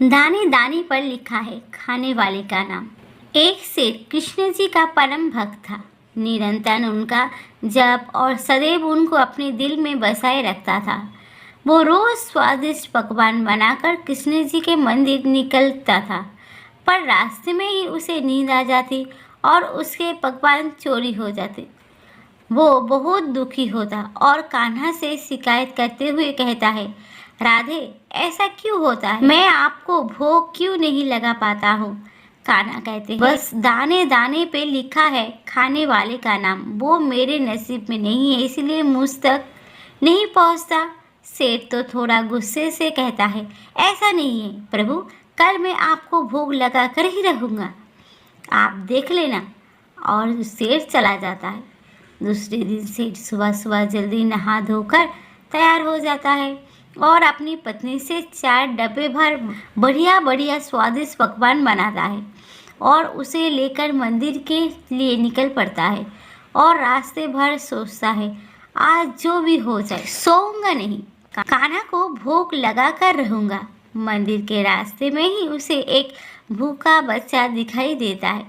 दाने दाने पर लिखा है खाने वाले का नाम। एक सेठ कृष्ण जी का परम भक्त था। निरंतर उनका जप और सदैव उनको अपने दिल में बसाए रखता था। वो रोज स्वादिष्ट पकवान बनाकर कृष्ण जी के मंदिर निकलता था, पर रास्ते में ही उसे नींद आ जाती और उसके पकवान चोरी हो जाते। वो बहुत दुखी होता और कान्हा से शिकायत करते हुए कहता है, राधे, ऐसा क्यों होता है? मैं आपको भोग क्यों नहीं लगा पाता हूँ? कान्हा कहते हैं, बस दाने दाने पे लिखा है खाने वाले का नाम, वो मेरे नसीब में नहीं है, इसलिए मुझ तक नहीं पहुँचता। सेठ तो थोड़ा गुस्से से कहता है, ऐसा नहीं है प्रभु, कल मैं आपको भोग लगा कर ही रहूँगा, आप देख लेना। और सेठ चला जाता है। दूसरे दिन सेठ सुबह सुबह जल्दी नहा धोकर तैयार हो जाता है और अपनी पत्नी से 4 डब्बे भर बढ़िया बढ़िया स्वादिष्ट पकवान बनाता है और उसे लेकर मंदिर के लिए निकल पड़ता है। और रास्ते भर सोचता है, आज जो भी हो जाए सोऊंगा नहीं, कान्हा को भोग लगा कर रहूंगा। मंदिर के रास्ते में ही उसे एक भूखा बच्चा दिखाई देता है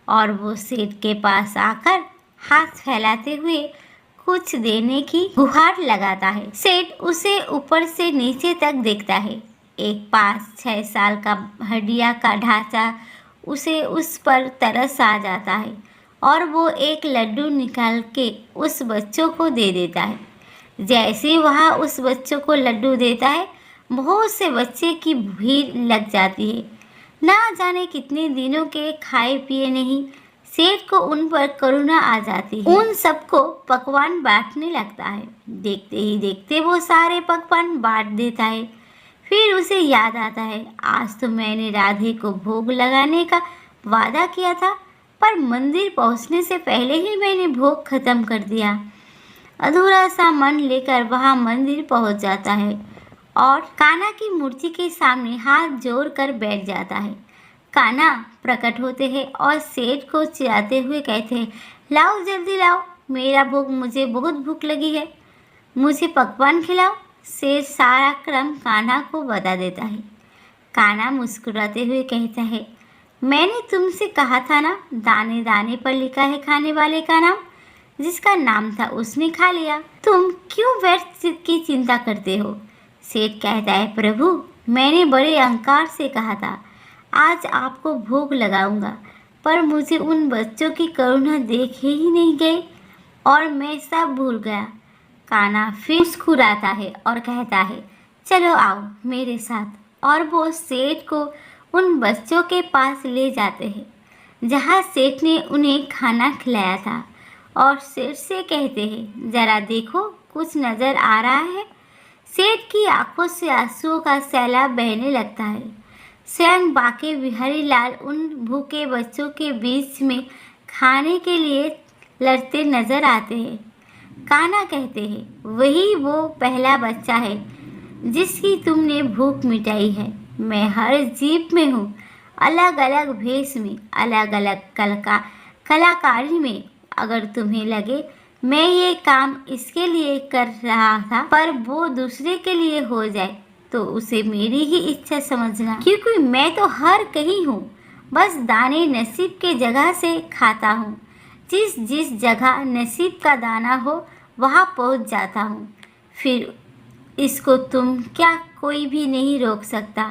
और वो सेठ के पास आकर हाथ फैलाते हुए कुछ देने की गुहार लगाता है। सेठ उसे ऊपर से नीचे तक देखता है। एक 5-6 साल का हड्डिया का ढांचा उसे उस पर तरस आ जाता है और वो एक लड्डू निकाल के उस बच्चों को दे देता है। जैसे वह उस बच्चों को लड्डू देता है, बहुत से बच्चे की भीड़ लग जाती है। ना जाने कितने दिनों के खाए पिए नहीं, सेठ को उन पर करुणा आ जाती है। उन सबको पकवान बांटने लगता है। देखते ही देखते वो सारे पकवान बांट देता है। फिर उसे याद आता है, आज तो मैंने राधे को भोग लगाने का वादा किया था, पर मंदिर पहुंचने से पहले ही मैंने भोग खत्म कर दिया। अधूरा सा मन लेकर वहां मंदिर पहुंच जाता है और कान्हा की मूर्ति के सामने हाथ जोड़कर बैठ जाता है। कान्हा प्रकट होते हैं और सेठ को चिढ़ाते हुए कहते हैं, लाओ जल्दी लाओ, मेरा भोग, मुझे बहुत भूख लगी है, मुझे पकवान खिलाओ। सेठ सारा क्रम कान्हा को बता देता है। कान्हा मुस्कुराते हुए कहता है, मैंने तुमसे कहा था ना, दाने दाने पर लिखा है खाने वाले का नाम। जिसका नाम था उसने खा लिया, तुम क्यों व्यर्थ की चिंता करते हो? सेठ कहता है, प्रभु, मैंने बड़े अहंकार से कहा था आज आपको भोग लगाऊंगा, पर मुझे उन बच्चों की करुणा देखे ही नहीं गई और मैं सब भूल गया। कान्हा फिर मुस्कुराता है और कहता है, चलो आओ मेरे साथ। और वो सेठ को उन बच्चों के पास ले जाते हैं जहाँ सेठ ने उन्हें खाना खिलाया था और सेठ से कहते हैं, जरा देखो, कुछ नजर आ रहा है? सेठ की आंखों से आंसुओं का सैलाब बहने लगता है। स्वयं बाके बिहारी लाल उन भूखे बच्चों के बीच में खाने के लिए लड़ते नजर आते हैं। कान्हा कहते हैं, वही वो पहला बच्चा है जिसकी तुमने भूख मिटाई है। मैं हर जीव में हूँ, अलग अलग भेष में, अलग अलग कलाकारी में। अगर तुम्हें लगे मैं ये काम इसके लिए कर रहा था, पर वो दूसरे के लिए हो जाए, तो उसे मेरी ही इच्छा समझना, क्योंकि मैं तो हर कहीं हूँ, बस दाने नसीब के जगह से खाता हूँ। जिस जिस जगह नसीब का दाना हो वहाँ पहुँच जाता हूँ। फिर इसको तुम क्या कोई भी नहीं रोक सकता,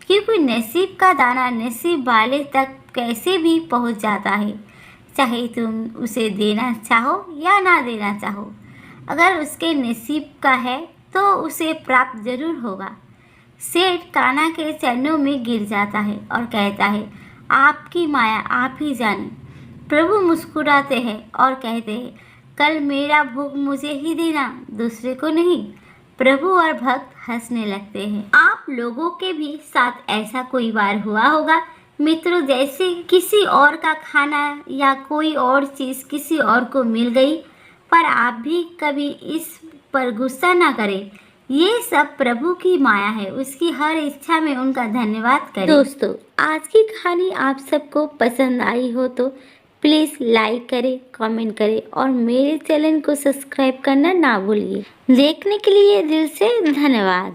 क्योंकि नसीब का दाना नसीब वाले तक कैसे भी पहुँच जाता है, चाहे तुम उसे देना चाहो या ना देना चाहो। अगर उसके नसीब का है तो उसे प्राप्त जरूर होगा। सेठ कान्हा के चरणों में गिर जाता है और कहता है, आपकी माया आप ही जाने। प्रभु मुस्कुराते हैं और कहते हैं, कल मेरा भोग मुझे ही देना, दूसरे को नहीं। प्रभु और भक्त हंसने लगते हैं। आप लोगों के भी साथ ऐसा कोई बार हुआ होगा मित्रों, जैसे किसी और का खाना या कोई और चीज़ किसी और को मिल गई, पर आप भी कभी इस पर गुस्सा ना करें। ये सब प्रभु की माया है, उसकी हर इच्छा में उनका धन्यवाद करें। दोस्तों, आज की कहानी आप सबको पसंद आई हो तो प्लीज़ लाइक करें, कमेंट करें और मेरे चैनल को सब्सक्राइब करना ना भूलिए। देखने के लिए दिल से धन्यवाद।